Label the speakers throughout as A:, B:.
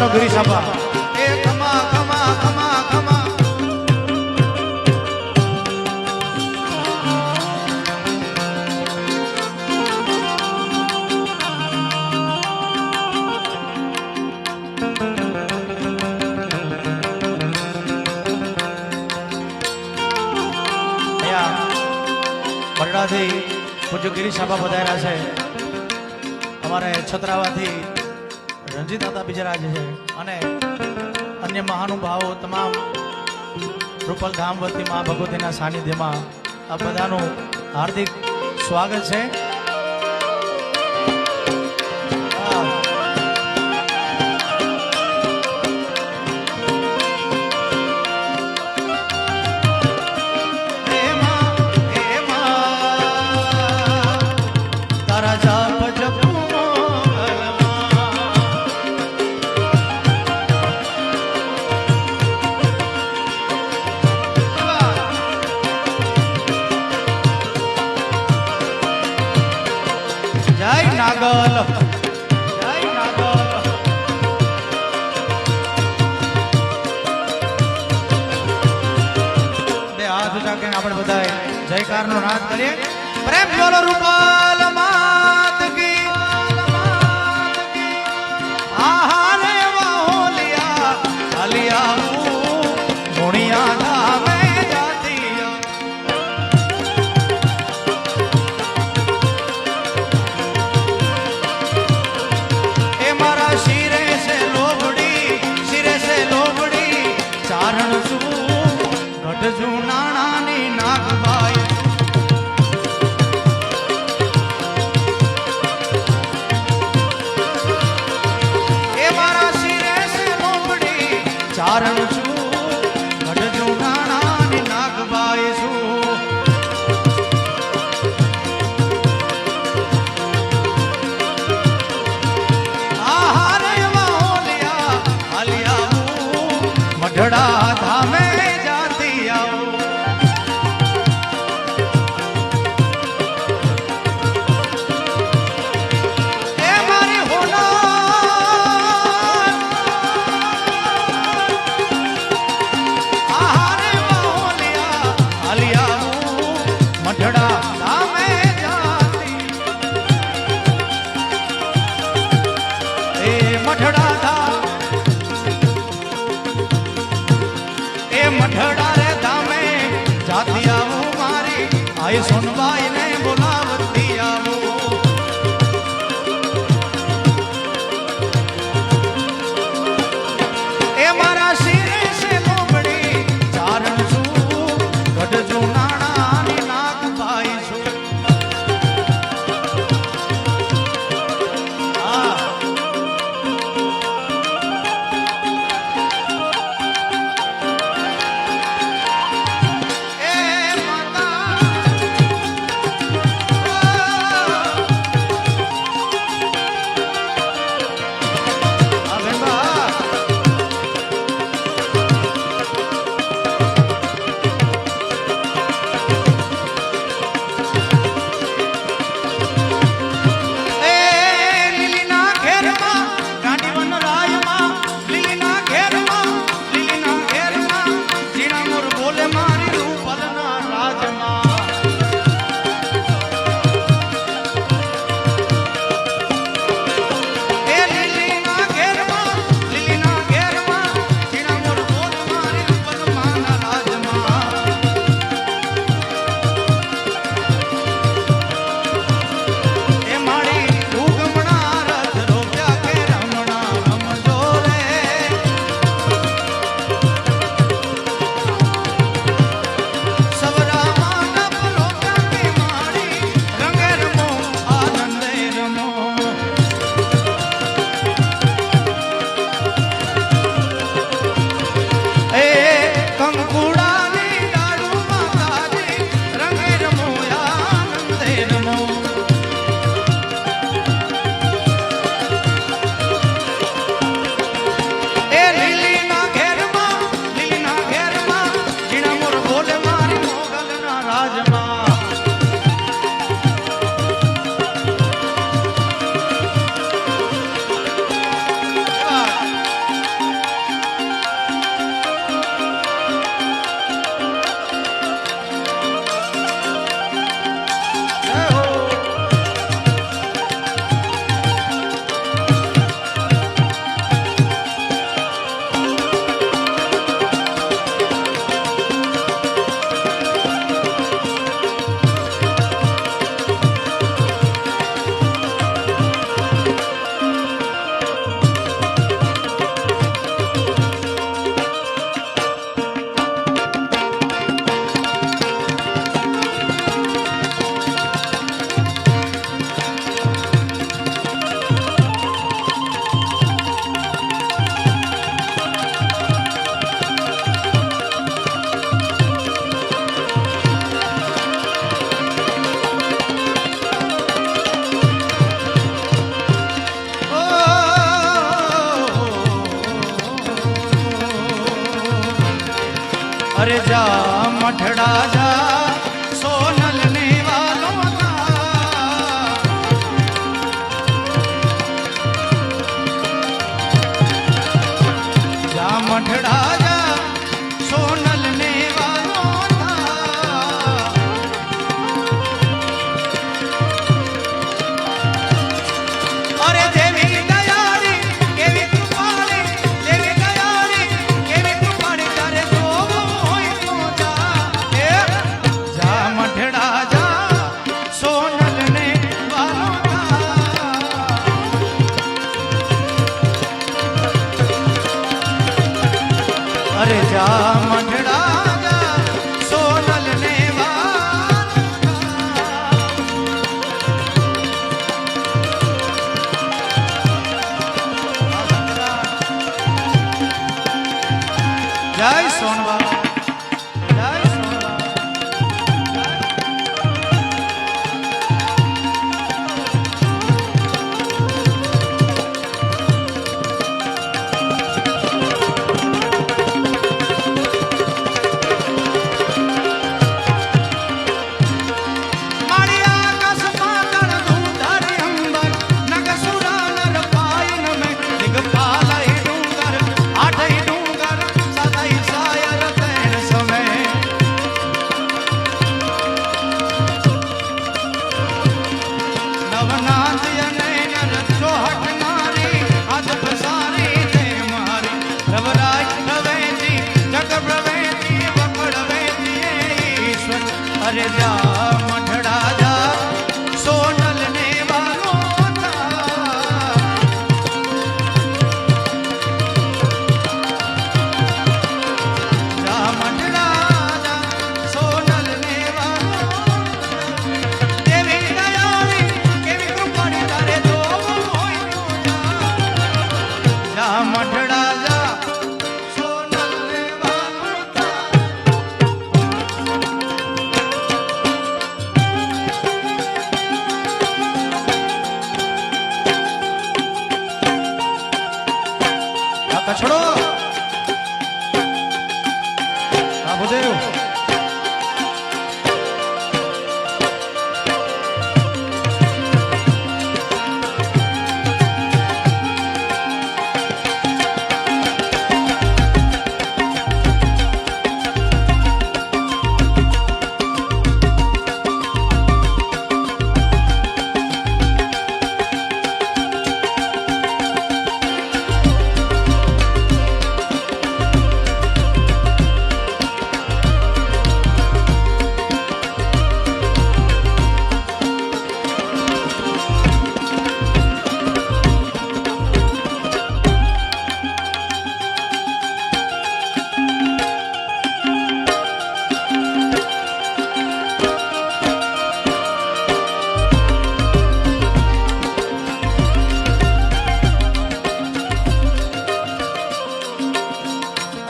A: પધારો ગિરી સાબા એ ખમા ખમા ખમા ખમા બરડાથી પૂજ્ય ગિરી સાબા પધાર્યા છે. અમારે છત્રાવાથી રણજીત દાદા બિજરાજ છે અને અન્ય મહાનુભાવો તમામ રૂપલ ધામ વતી મા ભગવતીના સાનિધ્યમાં આ બધાનું હાર્દિક સ્વાગત છે. નાગલ જય નાગલ બે હાથ ઊંચા કરીને આપણે બધા જયકારનો નાદ કરીએ. પ્રેમ બોલો રૂપાલ માત કી આહારે વાહોલિયા અલિયા મુણિયા ધામે ચારણ છું ગઢજો નાણાની નાગબાઈ છું. આહારે વાહોલિયા આલિયા મઢડા ધામે જાતી આવું. મઢડા રે ધામે જાતી આવું મારી આઈ સોનબાઈ ને બોલાવતી આવું. એ મારા શિરે સે લોબડી ચારણ છું ગઢજો નાણાની નાગબાઈ છું. अरे जा मठड़ा जा सोनल ने वालों का जा मठड़ा जा सोनल ने वालों का अरे देवी दयाली केवी कृपाली देवी दयाली केवी कृपाली तारे जोगो होय तो जा ए जा मठड़ा जा सोनल ने वालों का अरे जा मठड़ा जा सोनल ने जय सोनबा जय सोनबा मारिया कस पातन धूधर अंबर नगसुरा नर पायन में दिगपालय डूंगर आठई डूंगर सदाई सायर तैन समय नवनाथ यनैन चौहट नारी हाथ पसारी ते मारी रवराज रवेजी जग प्रवेजी पकड़ वेजी ईश्वर अरे जा मठड़ा जा सोनल ने वालों का जा मठड़ा जा सोनल ने वालों देवी दयाली केवी कृपाली तारे जो होय तो जा मठड़ा जा सोनल ने वालों का આ કછડો આ ભૂદેવ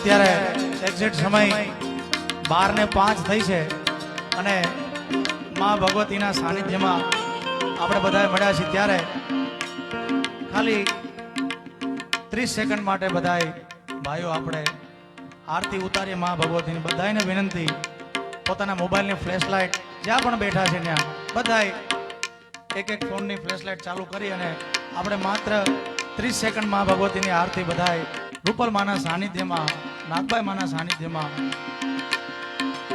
A: અત્યારે એક્ઝેક્ટ સમય 12:05 થઈ છે અને માં ભગવતીના સાનિધ્યમાં આપણે બધા મળ્યા છીએ ત્યારે ખાલી 30 સેકન્ડ માટે બધાય ભાઈઓ આપણે આરતી ઉતારીએ માં ભગવતીની બધાયને વિનંતી પોતાના મોબાઈલની ફ્લેશ લાઇટ જ્યાં પણ બેઠા છે ત્યાં બધાય એક એક ફોનની ફ્લેશ લાઇટ ચાલુ કરી અને આપણે માત્ર 30 સેકન્ડ માં ભગવતીની આરતી બધાય રૂપલ માના સાનિધ્યમાં નાગબાઈ માના સાનિધ્યમાં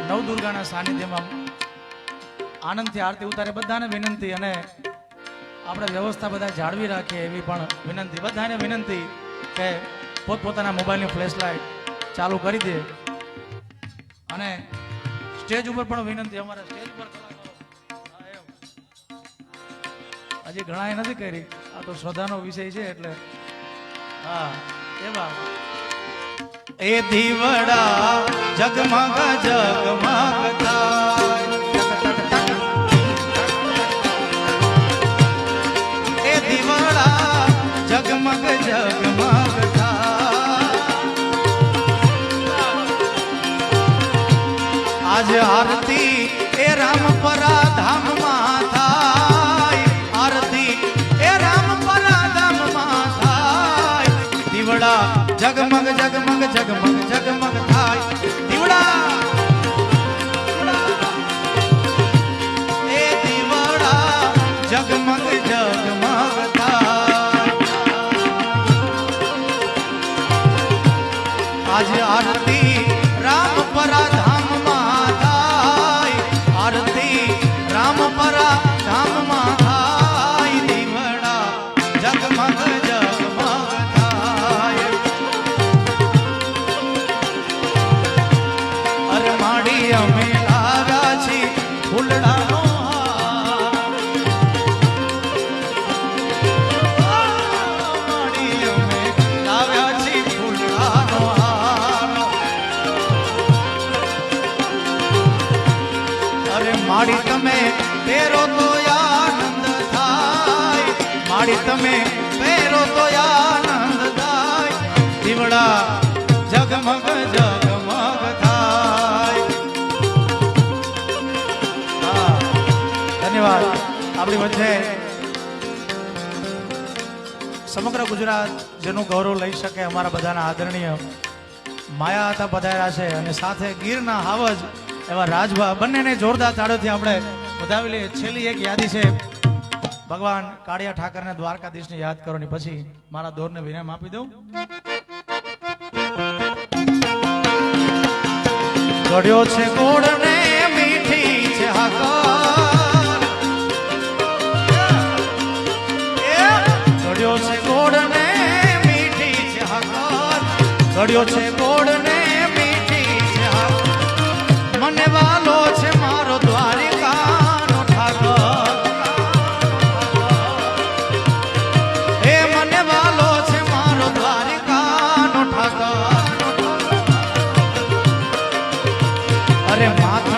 A: નવદુર્ગાના સાનિધ્યમાં આનંદથી આરતી ઉતારે બધાને વિનંતી અને આપણે વ્યવસ્થા બધા જાળવી રાખીએ એવી પણ વિનંતી બધાને વિનંતી કે પોતપોતાના મોબાઈલની ફ્લેશ લાઇટ ચાલુ કરી દે અને સ્ટેજ ઉપર પણ વિનંતી અમારા સ્ટેજ ઉપર હજી ઘણા નથી કરી આ તો શ્રદ્ધાનો વિષય છે એટલે હા એવા એ દીવડા જગમગ જગમગ થાય એ દીવડા જગમગ જગમગ થાય આજ આરતી એ રામપરા ધામમાં થાય આરતી એ રામપરા ધામમાં થાય દીવડા જગમગ જગમગ જગમગ જગમગ થાય દીવડા અમે લાવ્યા છીએ ફૂલડાનો હાર. માડી અમે લાવ્યા છીએ ફૂલડાનો હાર. અરે માડી તમે પહેરો તો આનંદ થાય. માડી તમે પહેરો તો આનંદ થાય. દીવડા જગમગ જગમગ થાય. હા, ધન્યવાદ. આપણી વચ્ચે સમગ્ર ગુજરાત જેનું ગૌરવ લઈ શકે અમારા બધાના આદરણીય માયા હતા પધાર્યા છે અને સાથે ગીરના હાવજ એવા રાજભા બંનેને જોરદાર તાળીઓથી આપણે વધાવી લઈએ. છેલ્લી એક યાદી છે ભગવાન કાળિયા ઠાકરને દ્વારકાધીશને યાદ કરવાની, પછી મારા દોરને વિરામ આપી દઉં. ગળ્યો છે ગોળ ને મીઠી છે હાકર. ગળ્યો છે ગોળ ને મીઠી છે હાકર. ગળ્યો છે ગોળ ને મીઠી છે હાકર. મને વાલો છે મારો દ્વારિકાનો ઠાકર. એ મને વાલો છે મારો દ્વારિકાનો ઠાકર. અરે માથા